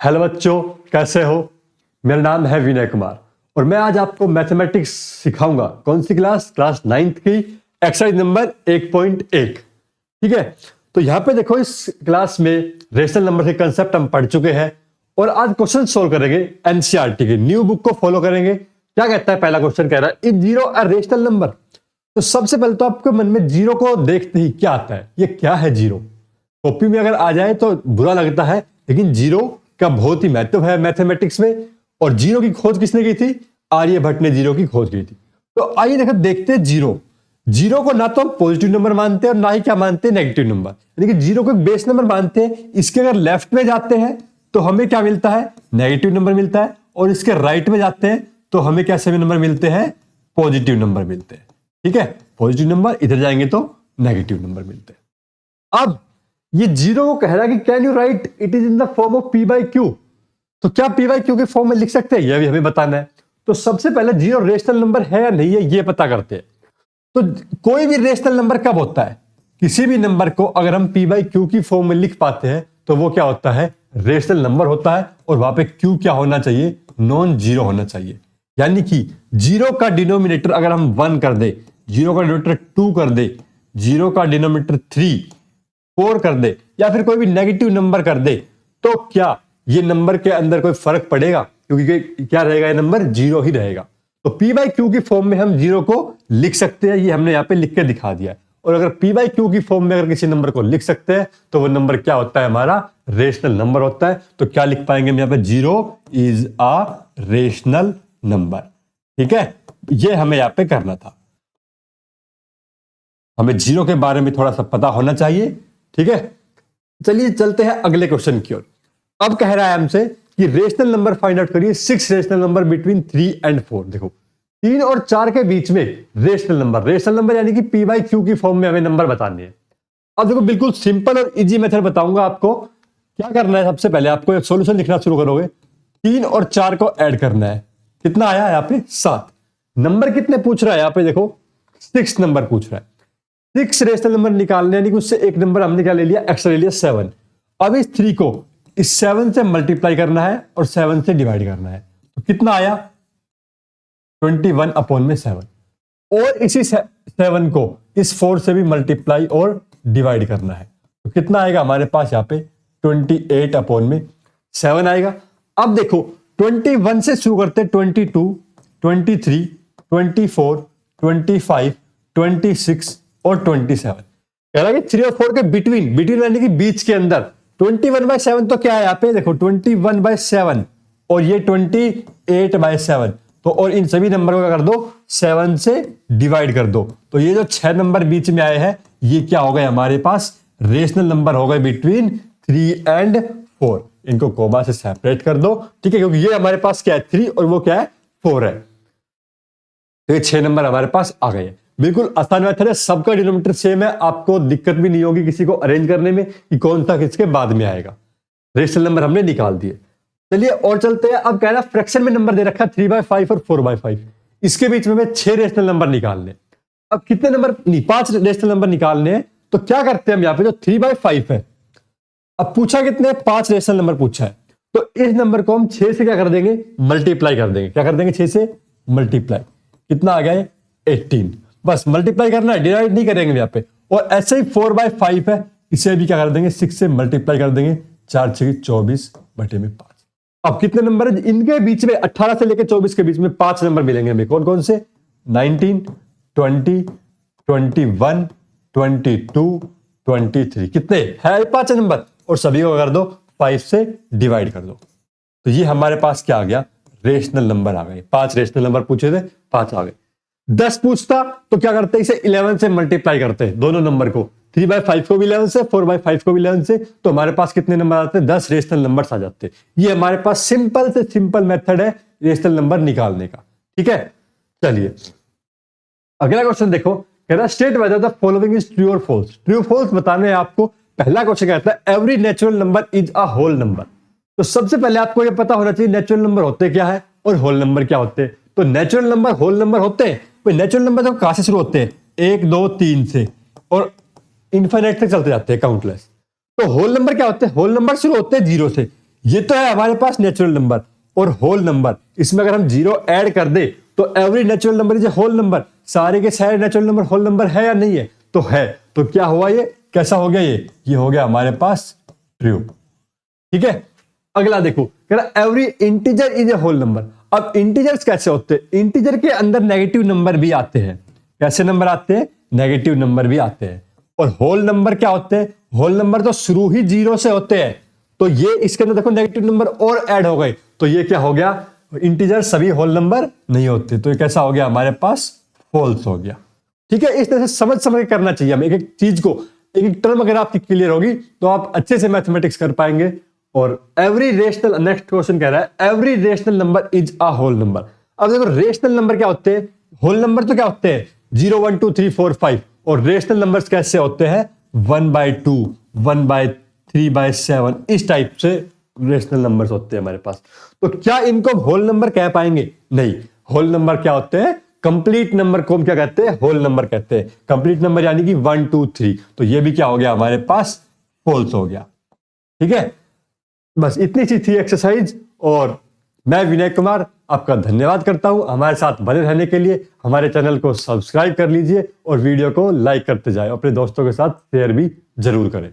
Hello बच्चों, कैसे हो। मेरा नाम है विनय कुमार और मैं आज आपको मैथमेटिक्स सिखाऊंगा। कौन सी क्लास 9th की एक्सरसाइज नंबर 1.1। ठीक है, तो यहाँ पे देखो, इस क्लास में रेशनल नंबर के कंसेप्ट हम पढ़ चुके हैं और आज क्वेश्चन सोल्व करेंगे एनसीईआरटी की न्यू बुक को फॉलो करेंगे। क्या कहता है, पहला क्वेश्चन कह रहा है is zero a rational number. तो सबसे पहले तो आपके मन में जीरो को देखते ही क्या आता है, ये क्या है जीरो। कॉपी में अगर आ जाए तो बुरा लगता है, लेकिन जीरो का बहुत ही महत्व है मैथमेटिक्स में। और जीरो की खोज किसने की थी? आर्यभट्ट ने जीरो की खोज की थी। तो आइए देखते हैं जीरो। जीरो को ना तो हम पॉजिटिव नंबर मानते हैं और ना ही क्या मानते हैं, नेगेटिव नंबर। यानी कि जीरो को एक बेस नंबर मानते हैं। इसके अगर लेफ्ट में जाते हैं तो हमें क्या मिलता है, नेगेटिव नंबर मिलता है, और इसके राइट में जाते हैं तो हमें कैसे नंबर मिलते हैं, पॉजिटिव नंबर मिलते हैं। ठीक है, पॉजिटिव नंबर इधर जाएंगे तो नेगेटिव नंबर मिलते हैं। अब ये जीरो को कह रहा है कि can you right it is in the form of P by Q. तो क्या पी बाई क्यू के फॉर्म में लिख सकते हैं, यह भी हमें बताना है। तो सबसे पहले जीरो रेशनल नंबर है या नहीं है, यह पता करते हैं। तो कोई भी रेशनल नंबर कब होता है, किसी भी नंबर को अगर हम पी बाई क्यू की फॉर्म में लिख पाते हैं तो वो क्या होता है, रेशनल नंबर होता है। और वहां पे क्यू क्या होना चाहिए, नॉन जीरो होना चाहिए। यानी कि जीरो का डिनोमिनेटर अगर हम 1 कर दे, जीरो का डिनोमिनेटर 2 कर दे, जीरो का डिनोमिनेटर 3 4 कर दे, या फिर कोई भी नेगेटिव नंबर कर दे, तो क्या ये नंबर के अंदर कोई फर्क पड़ेगा? क्योंकि क्या रहेगा, ये नंबर जीरो ही रहेगा। तो पी बाई क्यू की फॉर्म में हम जीरो को लिख सकते हैं, ये हमने यहां पे लिख के दिखा दिया है। और अगर पी बाई क्यू की फॉर्म में अगर किसी नंबर को लिख सकते हैं तो वो नंबर क्या होता है, हमारा रेशनल नंबर होता है। तो क्या लिख पाएंगे हम यहां पे, zero is a rational number. ठीक है, ये हमें यहां पे करना था। हमें जीरो के बारे में थोड़ा सा पता होना चाहिए। ठीक है, चलिए चलते हैं अगले क्वेश्चन की ओर। अब कह रहा है हमसे कि रेशनल नंबर फाइंड आउट करिए 6 रेशनल नंबर बिटवीन 3 and 4। देखो, 3 और 4 के बीच में रेशनल नंबर यानी कि पी बाई क्यू की फॉर्म में हमें नंबर बताने हैं। अब देखो, बिल्कुल सिंपल और इजी मेथड बताऊंगा आपको। क्या करना है, सबसे पहले आपको एक सॉल्यूशन लिखना शुरू करोगे। 3 और 4 को ऐड करना है। कितना आया यहाँ पे, 7। नंबर कितने पूछ रहा है यहाँ पे, देखो 6 नंबर पूछ रहा है। 6 रेशनल नंबर निकालने, यानी कि उससे एक नंबर हमने क्या ले लिया, एक्स्ट्रा ले लिया 7। अब इस 3 को इस 7 से मल्टीप्लाई करना है और 7 से डिवाइड करना है। तो कितना आया, 21/7। और इसी 7 को इस 4 से भी मल्टीप्लाई और डिवाइड करना है। तो कितना आएगा हमारे पास यहाँ पे, 28/7 आएगा। अब देखो, 21 से शुरू करते, 22, 23, 24, 25, 26 और 27। कह रहा है कि 3 और 4 के बिटवीन यानी कि बीच के अंदर। 21/7 तो क्या है यहाँ पे, देखो 21/7 और ये 28/7। तो और इन सभी नंबर को क्या कर दो, 7 से डिवाइड कर दो। तो ये जो 6 नंबर बीच में आए हैं, ये क्या हो गए हमारे पास, रेशनल नंबर हो गए बिटवीन 3 and 4। इनको कोमा से सेपरेट कर दो। ठीक है, क्योंकि ये हमारे पास क्या है, 3 और वो क्या है, 4 है। तो ये 6 नंबर हमारे पास आ गए। बिल्कुल आसान मेथड है, सबका डिनोमिनेटर सेम है, आपको दिक्कत भी नहीं होगी किसी को अरेंज करने में कि कौन सा किसके बाद में आएगा। रेशनल नंबर हमने निकाल दिए। चलिए और चलते हैं। अब कह रहा है फ्रैक्शन में नंबर दे रखा है 3/5 और 4/5। इसके बीच में हमें 6 रेशनल नंबर निकालने। अब कितने नंबर नहीं, 5 रेशनल नंबर निकालने हैं। तो क्या करते हैं हम यहाँ पे, जो 3/5 है, अब पूछा कितने, 5 रेशनल नंबर पूछा है। तो इस नंबर को हम 6 से क्या कर देंगे, मल्टीप्लाई कर देंगे। क्या कर देंगे, 6 से मल्टीप्लाई। कितना आ गया, 18। बस मल्टीप्लाई करना है, डिवाइड नहीं करेंगे यहाँ पे। और ऐसे ही 4/5 है, इसे भी क्या कर देंगे, 6 से मल्टीप्लाई कर देंगे। 4 6 24/5। अब कितने नंबर है इनके बीच में, 18 से लेकर 24 के बीच में 5 नंबर मिलेंगे हमें। कौन कौन से, 19, 20, 21, 22, 23। कितने है, 5 नंबर। और सभी को कर दो 5 से डिवाइड कर दो। तो ये हमारे पास क्या आ गया, रेशनल नंबर आ गए। 5 रेशनल नंबर पूछे थे, 5 आ गए। 10 पूछता तो क्या करते, इसे 11 से मल्टीप्लाई करते दोनों नंबर को। 3/5 को भी 11 से, 4/5 को भी 11 से। तो हमारे पास कितने नंबर आते हैं, 10 रेशनल नंबर्स आ जाते। ये हमारे पास सिंपल से सिंपल मेथड है रेशनल नंबर निकालने का। ठीक है, चलिए अगला क्वेश्चन देखो। कह रहा है state whether the following is true और फॉल्स। ट्रू फॉल्स बताने हैं आपको। पहला क्वेश्चन कहता है every natural number is a whole number. तो सबसे पहले आपको यह पता होना चाहिए नेचुरल नंबर होते क्या है और होल नंबर क्या होते हैं। तो नेचुरल नंबर होल नंबर होते हैं। नेचुरल नंबर तो कहां से शुरू होते हैं, 1 2 3 से, और इनफाइनाइट तक चलते जाते हैं, काउंटलेस। तो होल नंबर क्या होते हैं, होल नंबर शुरू होते हैं 0 से। ये तो है हमारे पास नेचुरल नंबर और होल नंबर। इसमें अगर हम जीरो ऐड कर दे तो every natural number is a whole number. सारे के सारे नेचुरल नंबर होल नंबर है या नहीं है? तो है। तो क्या हुआ ये? कैसा हो गया ये हो गया हमारे पास ट्रू। ठीक है, अगला देखो, कह रहा every integer is a whole number. अब इंटीजर्स कैसे होते हैं? इंटीजर के अंदर नेगेटिव नंबर भी आते हैं। कैसे नंबर आते हैं? नेगेटिव नंबर भी आते हैं। और होल नंबर क्या होते हैं? होल नंबर तो शुरू ही जीरो से होते हैं। तो ये इसके अंदर देखो नेगेटिव नंबर और ऐड हो गए, तो ये क्या हो गया? इंटीजर सभी होल नंबर नहीं होते। तो ये कैसा हो गया? हमारे पास फॉल्स हो गया। ठीक है, इस तरह से समझ समझ के करना चाहिए हमें एक एक चीज को। एक एक टर्म अगर आपकी क्लियर होगी तो आप अच्छे से मैथमेटिक्स कर पाएंगे। और एवरी रेशनल, नेक्स्ट क्वेश्चन कह रहा है every rational number is a whole number. अब देखो रेशनल नंबर क्या होते हैं? होल नंबर तो क्या होते हैं? 0 1 2 3 4 5। और रेशनल नंबर्स कैसे होते हैं? 1/2, 1/3/7, इस टाइप से रेशनल नंबर्स होते हैं हमारे पास। तो क्या इनको होल नंबर कह पाएंगे? नहीं। होल नंबर क्या होते हैं? कंप्लीट नंबर को हम क्या कहते हैं? होल नंबर कहते हैं। कंप्लीट नंबर यानी कि 1 2 3। तो ये भी क्या हो गया हमारे पास? फॉल्स हो गया। ठीक है, बस इतनी सी थी एक्सरसाइज। और मैं विनय कुमार आपका धन्यवाद करता हूं हमारे साथ बने रहने के लिए। हमारे चैनल को सब्सक्राइब कर लीजिए और वीडियो को लाइक करते जाए। अपने दोस्तों के साथ शेयर भी जरूर करें।